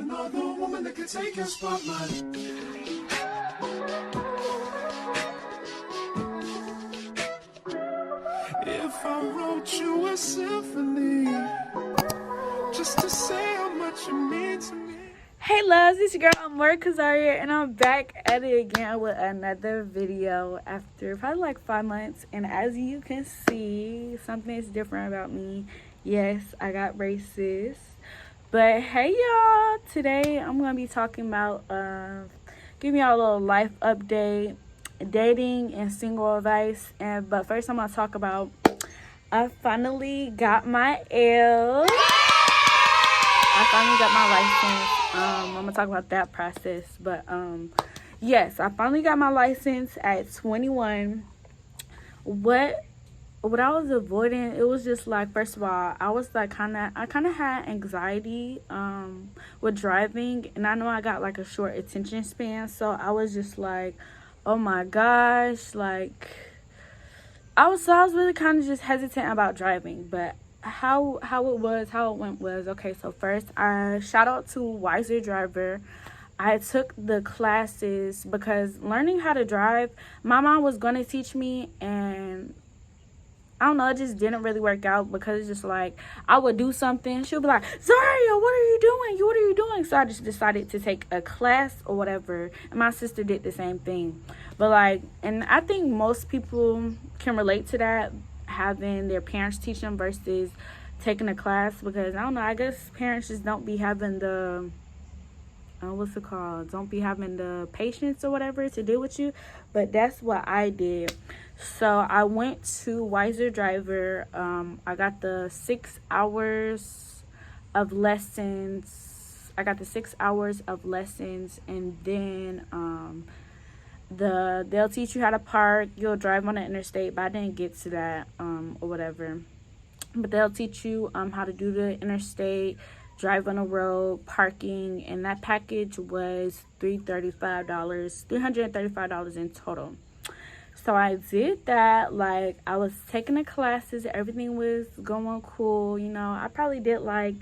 another woman that could take your spotlight. If I wrote you a symphony, just to say how much you mean to me. Hey loves, it's your girl Amor Kazaria, and I'm back at it again with another video after probably like 5 months. And as you can see, something is different about me. Yes, I got braces. But hey y'all, today I'm gonna be talking about giving y'all a little life update, dating and single advice. But first I'm gonna talk about I finally got my L. I finally got my license. I'm gonna talk about that process, but yes, I finally got my license at 21. What I was avoiding, it was just like, first of all, I was like I kind of had anxiety with driving, and I know I got like a short attention span, so I was just like, oh my gosh, like I was really kind of just hesitant about driving. But how it went was, okay, so first I shout out to Wiser Driver. I took the classes because learning how to drive, my mom was going to teach me, and I don't know, it just didn't really work out because it's just like I would do something, she'll be like, Zaria, what are you doing? So I just decided to take a class or whatever, and my sister did the same thing. But like, and I think most people can relate to that, having their parents teach them versus taking a class, because I don't know, I guess parents just don't be having the don't be having the patience or whatever to deal with you. But that's what I did. So I went to Wiser Driver. I got the 6 hours of lessons. And then they'll teach you how to park. You'll drive on the interstate, but I didn't get to that or whatever. But they'll teach you how to do the interstate, drive on the road, parking, and that package was $335 in total. So I did that. Like, I was taking the classes, everything was going cool, you know. I probably did like,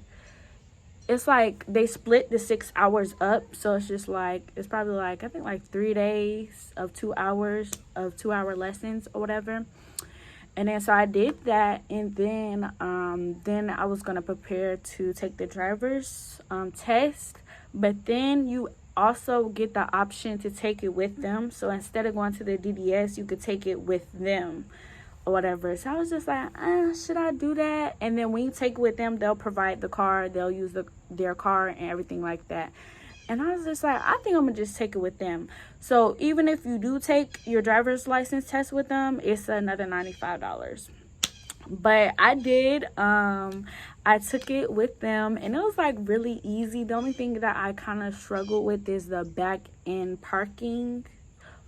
it's like they split the 6 hours up, so it's just like, it's probably like, I think like 3 days of 2 hours of 2-hour lessons or whatever. And then so I did that, and then I was gonna prepare to take the driver's test. But then you also get the option to take it with them. So instead of going to the DDS, you could take it with them or whatever. So I was just like, should I do that? And then when you take it with them, they'll provide the car, they'll use their car and everything like that. And I was just like, I think I'm gonna just take it with them. So even if you do take your driver's license test with them, it's another $95. But I did. I took it with them, and it was like really easy. The only thing that I kind of struggled with is the back end parking,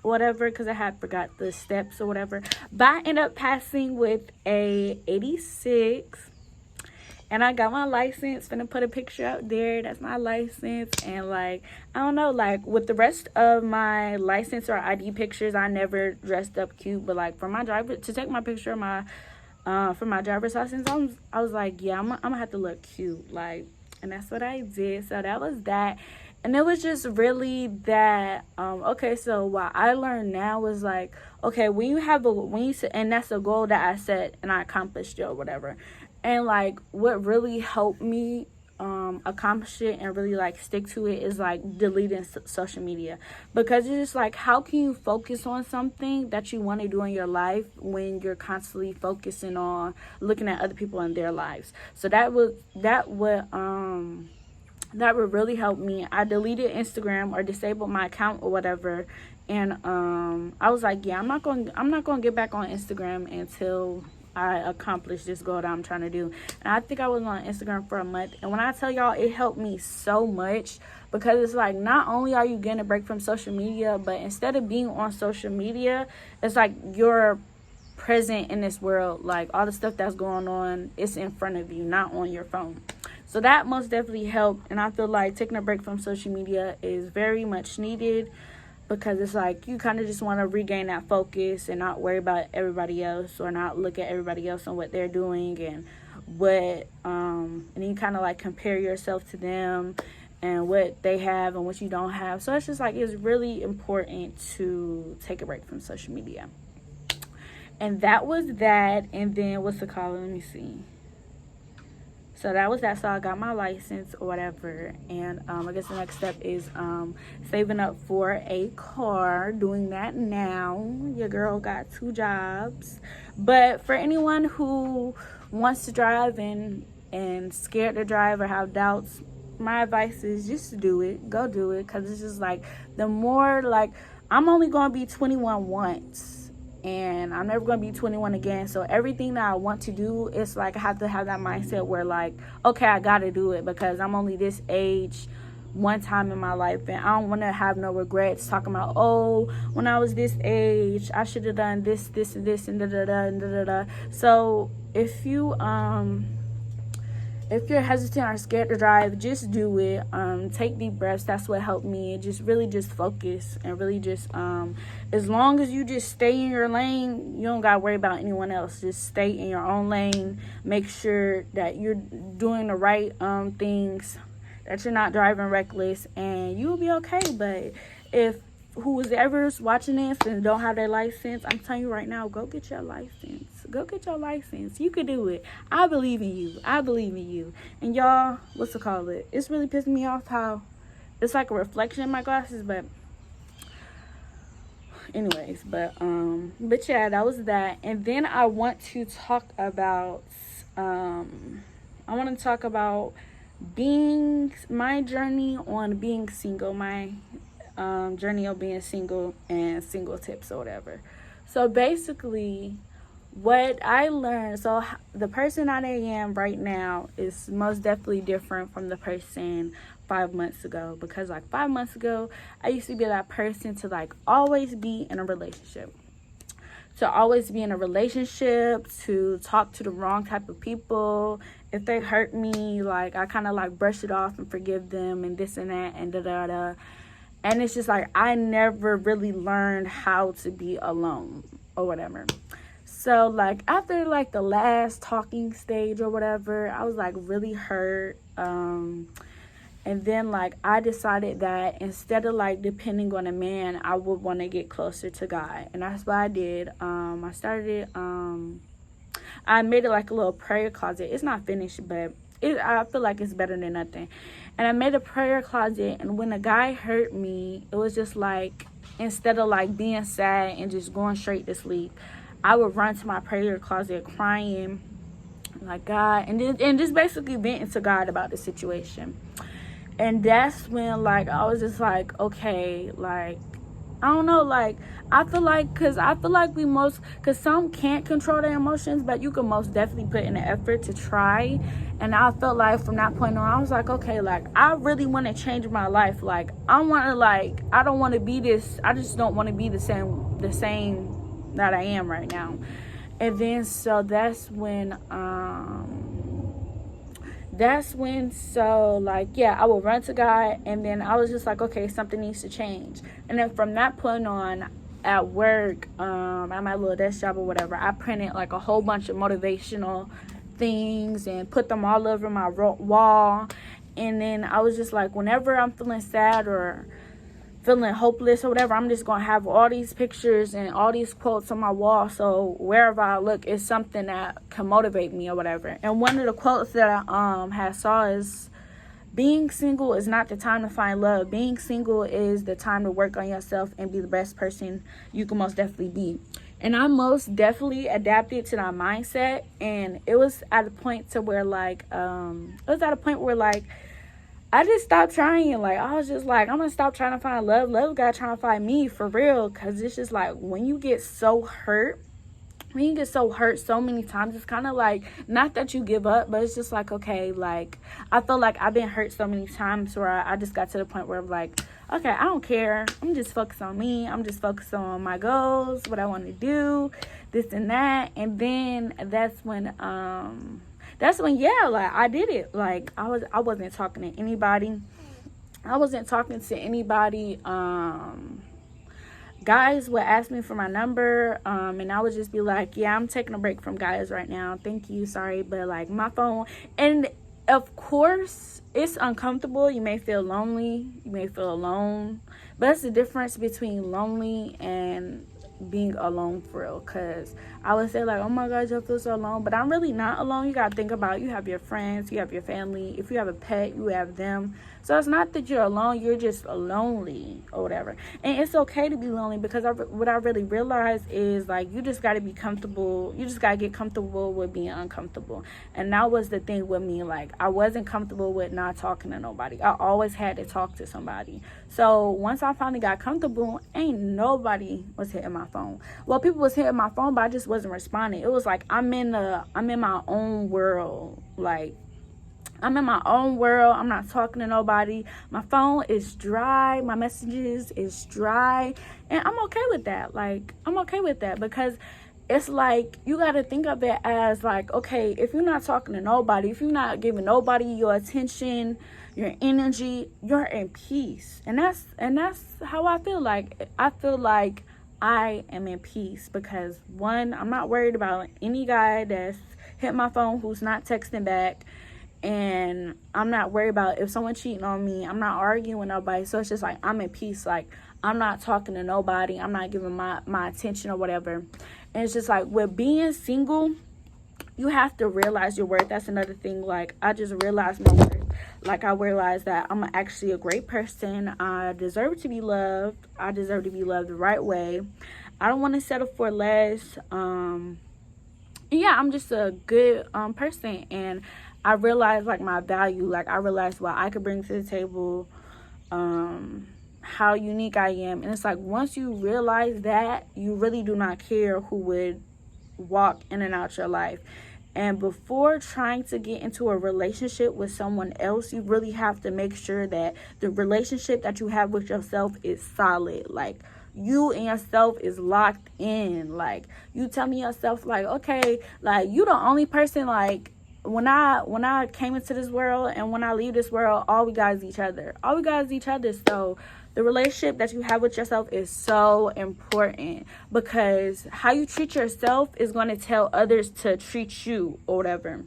whatever, because I had forgot the steps or whatever. But I ended up passing with a 86. And I got my license. Gonna put a picture out there. That's my license. And like, I don't know, like with the rest of my license or ID pictures, I never dressed up cute. But like for my driver, to take my picture of my for my driver's license, I was like, yeah, I'm gonna have to look cute. Like, and that's what I did. So that was that. And it was just really that, okay, so what I learned now was like, okay, and that's a goal that I set and I accomplished it or whatever. And like what really helped me accomplish it and really like stick to it is like deleting social media, because it's just like, how can you focus on something that you want to do in your life when you're constantly focusing on looking at other people in their lives? So that would really help me. I deleted Instagram or disabled my account or whatever, and I was like, yeah, I'm not going to get back on Instagram until I accomplished this goal that I'm trying to do. And I think I was on Instagram for a month, and when I tell y'all, it helped me so much, because it's like, not only are you getting a break from social media, but instead of being on social media, it's like you're present in this world. Like all the stuff that's going on, it's in front of you, not on your phone. So that most definitely helped, and I feel like taking a break from social media is very much needed, because it's like you kind of just want to regain that focus and not worry about everybody else, or not look at everybody else and what they're doing and what and you kind of like compare yourself to them and what they have and what you don't have. So it's just like, it's really important to take a break from social media. And that was that. And then what's it called? Let me see. So that was that. So I got my license or whatever. And I guess the next step is saving up for a car. Doing that now. Your girl got 2 jobs. But for anyone who wants to drive and scared to drive or have doubts, my advice is just to do it. Go do it. Because it's just like, the more, like, I'm only going to be 21 once. And I'm never going to be 21 again. So everything that I want to do, it's like I have to have that mindset where, like, okay, I got to do it because I'm only this age one time in my life. And I don't want to have no regrets talking about, oh, when I was this age, I should have done this, this, and this, and da-da-da, and da-da-da. So if you're hesitant or scared to drive, just do it. Take deep breaths. That's what helped me. Just really just focus and really just, as long as you just stay in your lane, you don't got to worry about anyone else. Just stay in your own lane. Make sure that you're doing the right things, that you're not driving reckless, and you'll be okay. But if whoever's watching this and don't have their license, I'm telling you right now, go get your license. Go get your license. You can do it. I believe in you. I believe in you. And y'all, what's it called? It's really pissing me off how it's like a reflection in my glasses, but anyways, but yeah, that was that. And then I want to talk about being my journey on being single, my journey of being single and single tips or whatever. So basically, what I learned, so the person that I am right now is most definitely different from the person 5 months ago, because like 5 months ago I used to be that person to like always be in a relationship, to talk to the wrong type of people. If they hurt me, like I kind of like brush it off and forgive them and this and that and da-da-da. And it's just like I never really learned how to be alone or whatever. So like after like the last talking stage or whatever, I was like really hurt. And then like I decided that instead of like depending on a man, I would want to get closer to God. And that's what I did. I made it like a little prayer closet. It's not finished, but I feel like it's better than nothing. And I made a prayer closet, and when a guy hurt me, it was just like, instead of like being sad and just going straight to sleep, I would run to my prayer closet crying, like, God, and just basically venting to God about the situation. And that's when like I was just like, okay, like I don't know, like I feel like because some can't control their emotions, but you can most definitely put in the effort to try. And I felt like from that point on, I was like, okay, like I really want to change my life. Like I don't want to be this. I just don't want to be the same that I am right now. And then so that's when so like yeah, I would run to God, and then I was just like, okay, something needs to change. And then from that point on, at work, at my little desk job or whatever, I printed like a whole bunch of motivational things and put them all over my wall. And then I was just like, whenever I'm feeling sad or feeling hopeless or whatever, I'm just gonna have all these pictures and all these quotes on my wall, so wherever I look, it's something that can motivate me or whatever. And one of the quotes that I had saw is, being single is not the time to find love. Being single is the time to work on yourself and be the best person you can most definitely be. And I most definitely adapted to that mindset. And it was at a point to where like I just stopped trying. Like I was just like, I'm gonna stop trying to find love. Love gotta try to find me for real. Cause it's just like when you get so hurt so many times, it's kind of like, not that you give up, but it's just like, okay, like I feel like I've been hurt so many times where I just got to the point where I'm like, okay, I don't care, I'm just focused on me, I'm just focused on my goals, what I want to do, this and that. And then that's when yeah, like I did it. Like I wasn't talking to anybody. Guys would ask me for my number, and I would just be like, yeah, I'm taking a break from guys right now, thank you, sorry, but like my phone, and of course, it's uncomfortable. You may feel lonely. You may feel alone. But that's the difference between lonely and being alone for real. Because I would say, like, oh my God, I feel so alone. But I'm really not alone. You got to think about, you have your friends. You have your family. If you have a pet, you have them. So it's not that you're alone. You're just lonely or whatever. And it's okay to be lonely, because what I really realized is, like, you just got to be comfortable. You just got to get comfortable with being uncomfortable. And that was the thing with me. Like, I wasn't comfortable with not talking to nobody. I always had to talk to somebody. So once I finally got comfortable, ain't nobody was hitting my phone. Well, people was hitting my phone, but I just wasn't responding. It was like I'm in my own world. Like, I'm in my own world. I'm not talking to nobody. My phone is dry. My messages is dry. And I'm okay with that. Like, I'm okay with that, because it's like, you got to think of it as like, okay, if you're not talking to nobody, if you're not giving nobody your attention, your energy, you're in peace. And that's how I feel. Like, I feel like I am in peace, because one, I'm not worried about any guy that's hit my phone who's not texting back. And I'm not worried about if someone cheating on me. I'm not arguing with nobody. So it's just like, I'm in peace. Like, I'm not talking to nobody. I'm not giving my attention or whatever. And it's just like, with being single, you have to realize your worth. That's another thing. Like, I just realized my worth. Like, I realized that I'm actually a great person. I deserve to be loved. I deserve to be loved the right way. I don't want to settle for less. Yeah, I'm just a good person. And I realized, like, my value. Like, I realized what I could bring to the table, how unique I am. And it's like, once you realize that, you really do not care who would walk in and out your life. And before trying to get into a relationship with someone else, you really have to make sure that the relationship that you have with yourself is solid. Like, you and yourself is locked in. Like, you telling yourself, like, okay, like, you the only person, like, when I came into this world and when I leave this world, all we got is each other. All we got is each other. So the relationship that you have with yourself is so important, because how you treat yourself is going to tell others to treat you or whatever.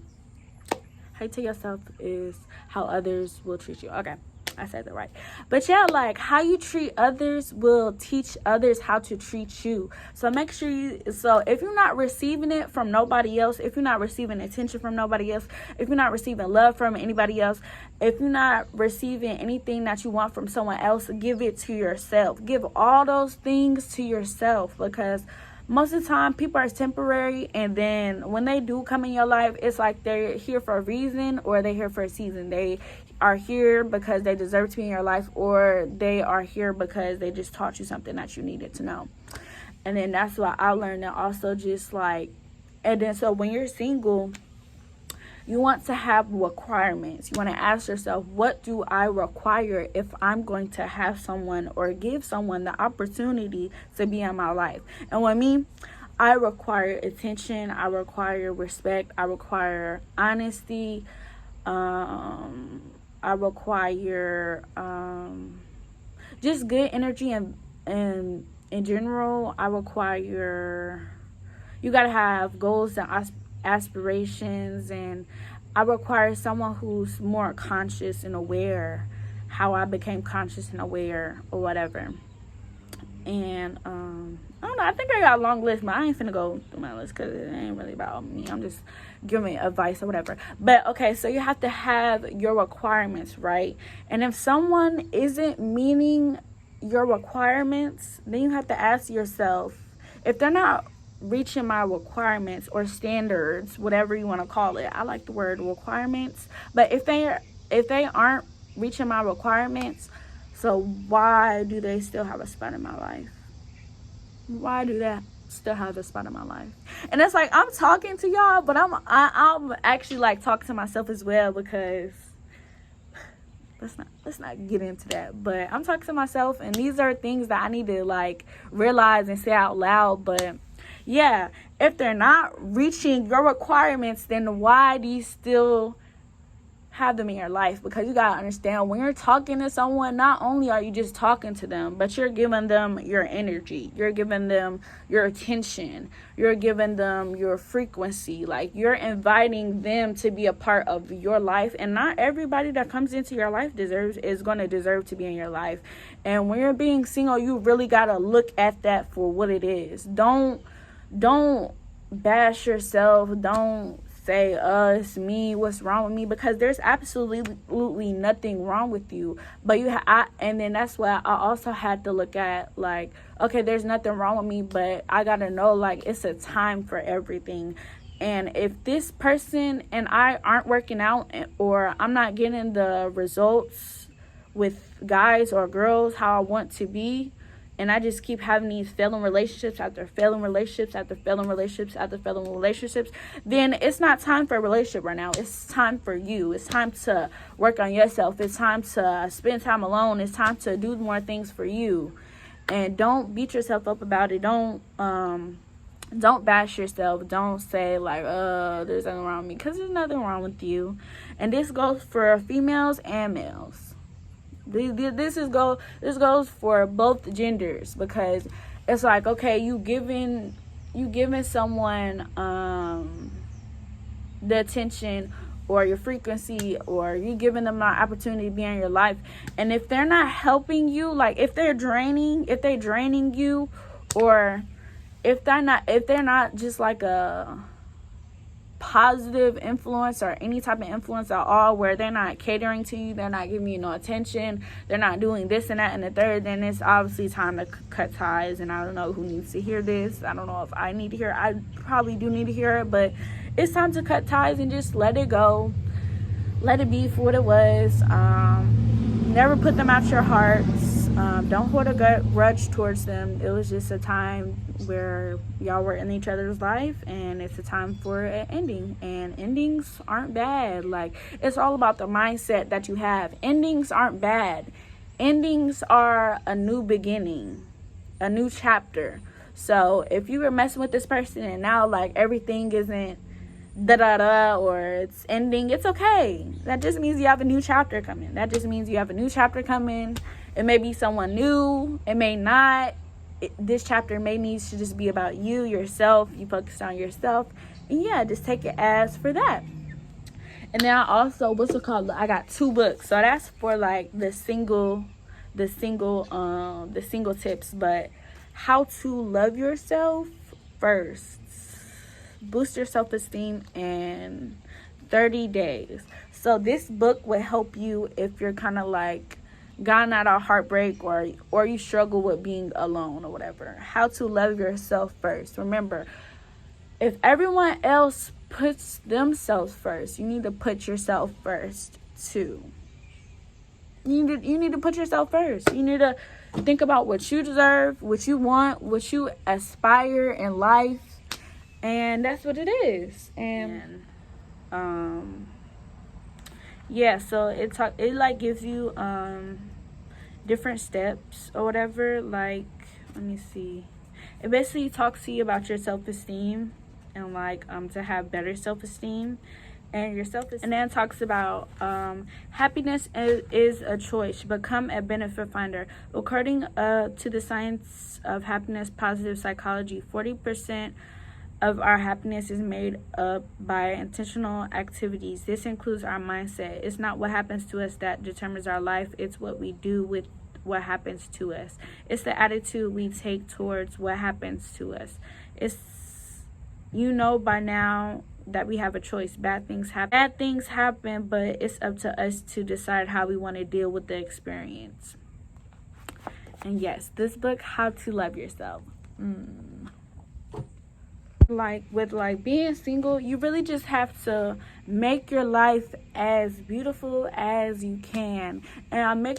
How you tell yourself is how others will treat you. Okay, I said that right. But yeah, like, how you treat others will teach others how to treat you. So make sure if you're not receiving it from nobody else, if you're not receiving attention from nobody else, if you're not receiving love from anybody else, if you're not receiving anything that you want from someone else, give it to yourself. Give all those things to yourself, because most of the time people are temporary, and then when they do come in your life, it's like they're here for a reason, or they're here for a season. They are here because they deserve to be in your life, or they are here because they just taught you something that you needed to know. And then that's why I learned that also, just like, and then so when you're single, you want to have requirements. You want to ask yourself, what do I require if I'm going to have someone or give someone the opportunity to be in my life? And with me, I require attention. I require respect. I require honesty. I require just good energy, and in general, I require, you got to have goals and aspirations, and I require someone who's more conscious and aware, how I became conscious and aware or whatever. And I don't know, I think I got a long list, but I ain't finna go through my list because it ain't really about me. I'm just giving advice or whatever. But okay, so you have to have your requirements, right? And if someone isn't meeting your requirements, then you have to ask yourself, if they're not reaching my requirements or standards, whatever you want to call it. I like the word requirements. But if they aren't reaching my requirements, so why do they still have a spot in my life? Why do they still have a spot in my life? And it's like, I'm talking to y'all, but I'm actually like talking to myself as well, because let's not get into that. But I'm talking to myself, and these are things that I need to like realize and say out loud. But yeah, if they're not reaching your requirements, then why do you still have them in your life, because you gotta understand, when you're talking to someone, not only are you just talking to them, but you're giving them your energy, you're giving them your attention, you're giving them your frequency. Like, you're inviting them to be a part of your life, and not everybody that comes into your life is going to deserve to be in your life. And when you're being single, you really gotta look at that for what it is. Don't bash yourself. Don't say, it's me, what's wrong with me, because there's absolutely nothing wrong with you. But and then that's why I also had to look at, like, okay, there's nothing wrong with me, but I gotta know, like, it's a time for everything. And if this person and I aren't working out, or I'm not getting the results with guys or girls how I want to be, and I just keep having these failing relationships after failing relationships after failing relationships after failing relationships, then it's not time for a relationship right now. It's time for you. It's time to work on yourself. It's time to spend time alone. It's time to do more things for you. And don't beat yourself up about it. Don't bash yourself. Don't say, like, there's nothing wrong with me, because there's nothing wrong with you. And this goes for females and males. This goes for both genders, because it's like, okay, you giving someone the attention or your frequency, or you giving them an opportunity to be in your life, and if they're not helping you, like, if they're draining you, or if they're not just like a positive influence or any type of influence at all, where they're not catering to you, they're not giving you no attention, they're not doing this and that and the third, then it's obviously time to cut ties. And I don't know who needs to hear this. I don't know if I need to hear it. I probably do need to hear it, but it's time to cut ties and just let it go. Let it be for what it was. Never put them out your hearts. Don't hold a grudge towards them. It was just a time where y'all were in each other's life, and it's a time for an ending. And endings aren't bad. Like, it's all about the mindset that you have. Endings aren't bad. Endings are a new beginning, a new chapter. So if you were messing with this person and now, like, everything isn't or it's ending, it's okay. That just means you have a new chapter coming. It may be someone new, it may not. This chapter may need to just be about you, yourself. You focus on yourself, and yeah, just take it as for that. And then I also, I got 2 books, so that's for, like, the single tips. But how to love yourself first, boost your self-esteem in 30 days. So this book will help you if you're kind of like gotten out of heartbreak, or you struggle with being alone or whatever. How to love yourself first. Remember, if everyone else puts themselves first, you need to put yourself first too. You need to put yourself first. You need to think about what you deserve, what you want, what you aspire in life. And that's what it is. And yeah, so it like gives you different steps or whatever. Like, let me see. It basically talks to you about your self-esteem, and like to have better self-esteem and your self-esteem. And then it talks about happiness is a choice. Become a benefit finder. According to the science of happiness, positive psychology, 40% of our happiness is made up by intentional activities. This includes our mindset. It's not what happens to us that determines our life. It's what we do with what happens to us. It's the attitude we take towards what happens to us. It's, by now that we have a choice. Bad things happen, but it's up to us to decide how we want to deal with the experience. And yes, this book, How to Love Yourself. Like, with like being single, you really just have to make your life as beautiful as you can, and make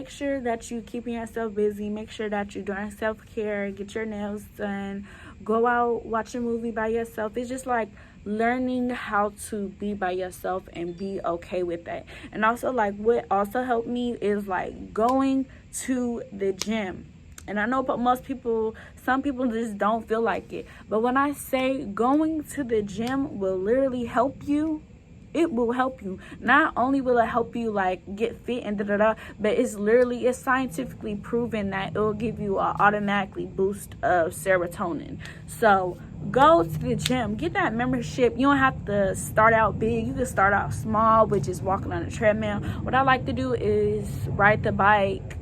sure that you keeping yourself busy. Make sure that you're doing self-care, get your nails done, go out, watch a movie by yourself. It's just like learning how to be by yourself and be okay with that. And also, like, what also helped me is like going to the gym. And I know, but some people just don't feel like it. But when I say going to the gym will literally help you, it will help you. Not only will it help you like get fit and but it's scientifically proven that it will give you an automatically boost of serotonin. So go to the gym, get that membership. You don't have to start out big. You can start out small with just walking on a treadmill. What I like to do is ride the bike.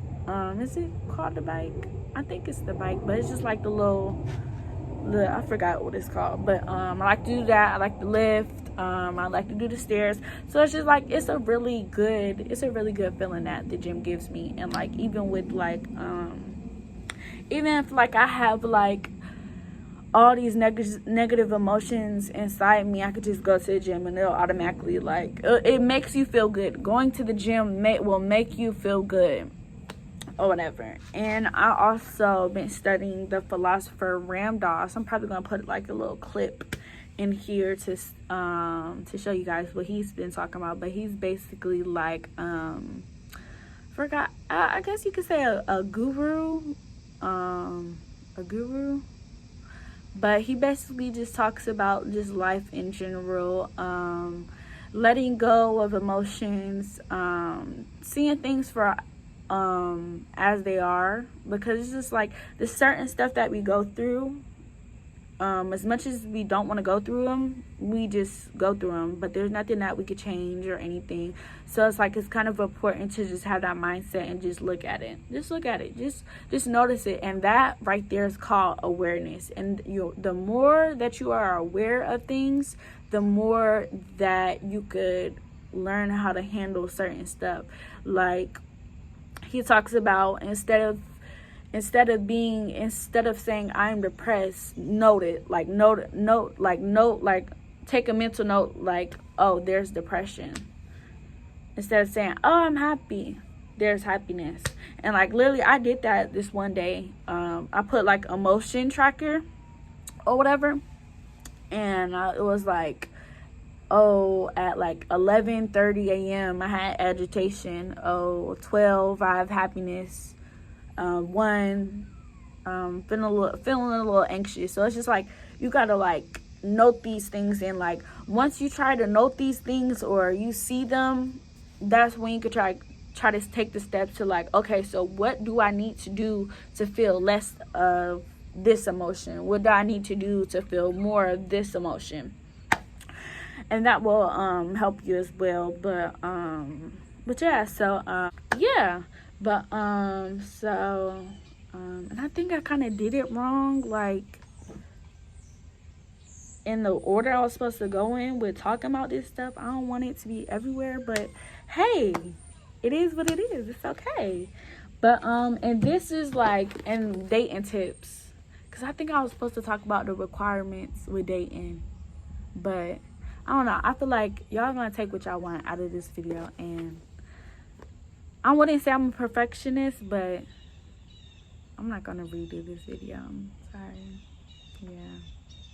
Is it called the bike? I think it's the bike, but it's just like I forgot what it's called, but I like to do that. I like to lift. I like to do the stairs. So it's just like it's a really good feeling that the gym gives me. And like even with like even if like I have like all these negative emotions inside me, I could just go to the gym and it'll automatically like it makes you feel good. Going to the gym will make you feel good or whatever. And I also been studying the philosopher Ram Dass. I'm probably gonna put like a little clip in here to show you guys what he's been talking about. But he's basically like I guess you could say a guru, but he basically just talks about just life in general, letting go of emotions, seeing things for as they are, because it's just like the certain stuff that we go through, as much as we don't want to go through them, we just go through them, but there's nothing that we could change or anything. So it's like it's kind of important to just have that mindset and just look at it, just notice it. And that right there is called awareness. And the more that you are aware of things, the more that you could learn how to handle certain stuff. Like he talks about, instead of saying I'm depressed, take a mental note, like, oh, there's depression. Instead of saying, oh, I'm happy, there's happiness. And like literally I did that this one day. I put like emotion tracker or whatever, and it was like, at like 11:30 a.m. I had agitation. 12 I have happiness. 1 feeling a little anxious. So it's just like you gotta like note these things, and like once you try to note these things or you see them, that's when you could try to take the steps to like, okay, so what do I need to do to feel less of this emotion? What do I need to do to feel more of this emotion? And that will help you as well. But yeah, so and I think I kind of did it wrong, like in the order I was supposed to go in with talking about this stuff. I don't want it to be everywhere, but hey, it is what it is. It's okay. But and this is like in dating tips, because I think I was supposed to talk about the requirements with dating, but I don't know. I feel like y'all gonna take what y'all want out of this video, and I wouldn't say I'm a perfectionist, but I'm not gonna redo this video. I'm sorry. Yeah,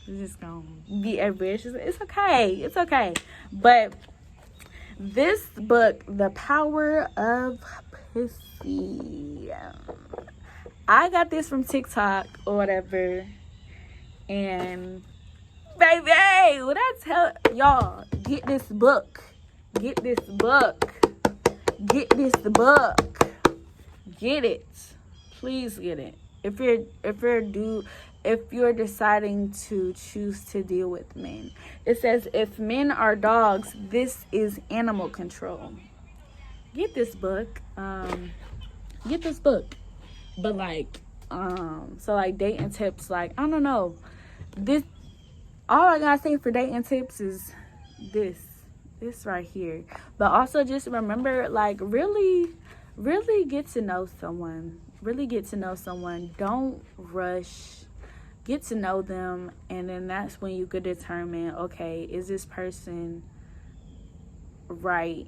it's just gonna be everywhere. It's okay. It's okay. But this book, The Power of Pussy, I got this from TikTok or whatever, and baby, when I tell y'all, get this book, get it. Please get it. If you're deciding to choose to deal with men. It says, if men are dogs, this is animal control. Get this book. But like, so like dating tips, like, I don't know. All I gotta say for dating tips is this right here. But also just remember, like, really get to know someone. Don't rush. Get to know them, and then that's when you could determine, okay, is this person right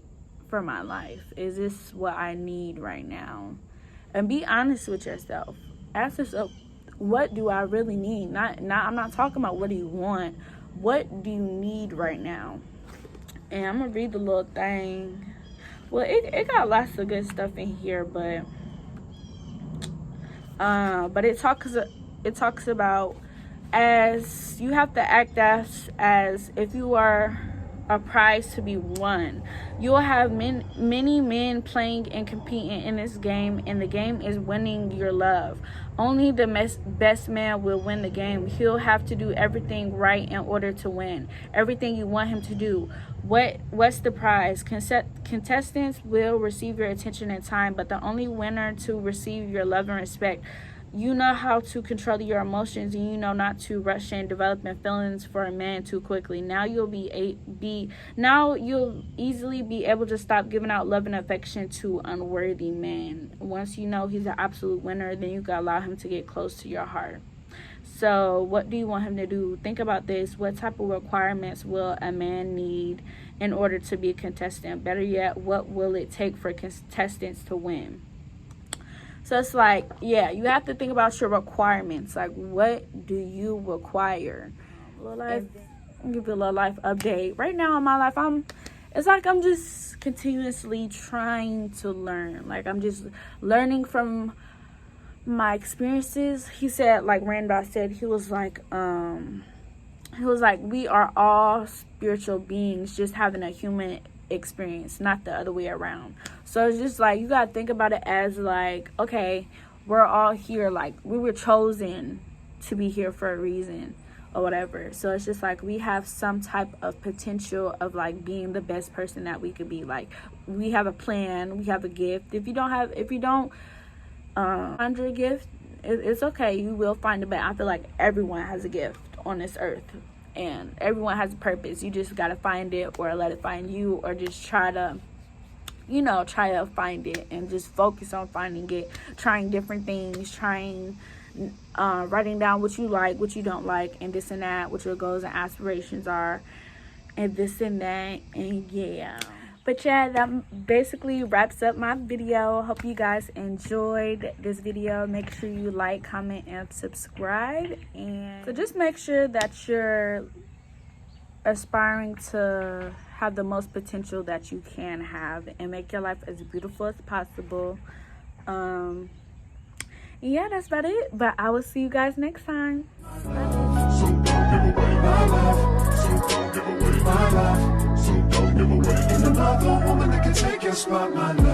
for my life? Is this what I need right now? And be honest with yourself. Ask yourself, what do I really need? I'm not talking about what do you want. What do you need right now? And I'm gonna read the little thing. Well, it got lots of good stuff in here, but it talks about, as you have to act as if you are a prize to be won. You will have many men playing and competing in this game, and the game is winning your love. Only the best man will win the game. He'll have to do everything right in order to win. Everything you want him to do. What's the prize? Contestants will receive your attention and time, but the only winner to receive your love and respect. You know how to control your emotions, and you know not to rush in developing feelings for a man too quickly. Now you'll easily be able to stop giving out love and affection to unworthy men. Once you know he's an absolute winner, then you can allow him to get close to your heart. So what do you want him to do? Think about this. What type of requirements will a man need in order to be a contestant? Better yet, what will it take for contestants to win? So it's like, yeah, you have to think about your requirements. Like, what do you require? I'll give you a little life update. Right now in my life, it's like I'm just continuously trying to learn. Like, I'm just learning from my experiences. He said, like Randolph said, he was like, we are all spiritual beings just having a human experience, not the other way around. So it's just like, you gotta think about it as like, okay, we're all here, like we were chosen to be here for a reason or whatever. So it's just like we have some type of potential of like being the best person that we could be. Like, we have a plan, we have a gift. If you don't find your gift, it's okay, you will find it. But I feel like everyone has a gift on this earth, and everyone has a purpose. You just gotta find it, or let it find you, or just try to find it and just focus on finding it, trying different things, writing down what you like, what you don't like, and this and that, what your goals and aspirations are, and this and that, and yeah. But yeah, that basically wraps up my video. Hope you guys enjoyed this video. Make sure you like, comment, and subscribe. And so just make sure that you're aspiring to have the most potential that you can have, and make your life as beautiful as possible. Yeah, that's about it. But I will see you guys next time. So don't give away my love. So don't give away my love. So don't give away. Ain't another woman that can take your spot, my love.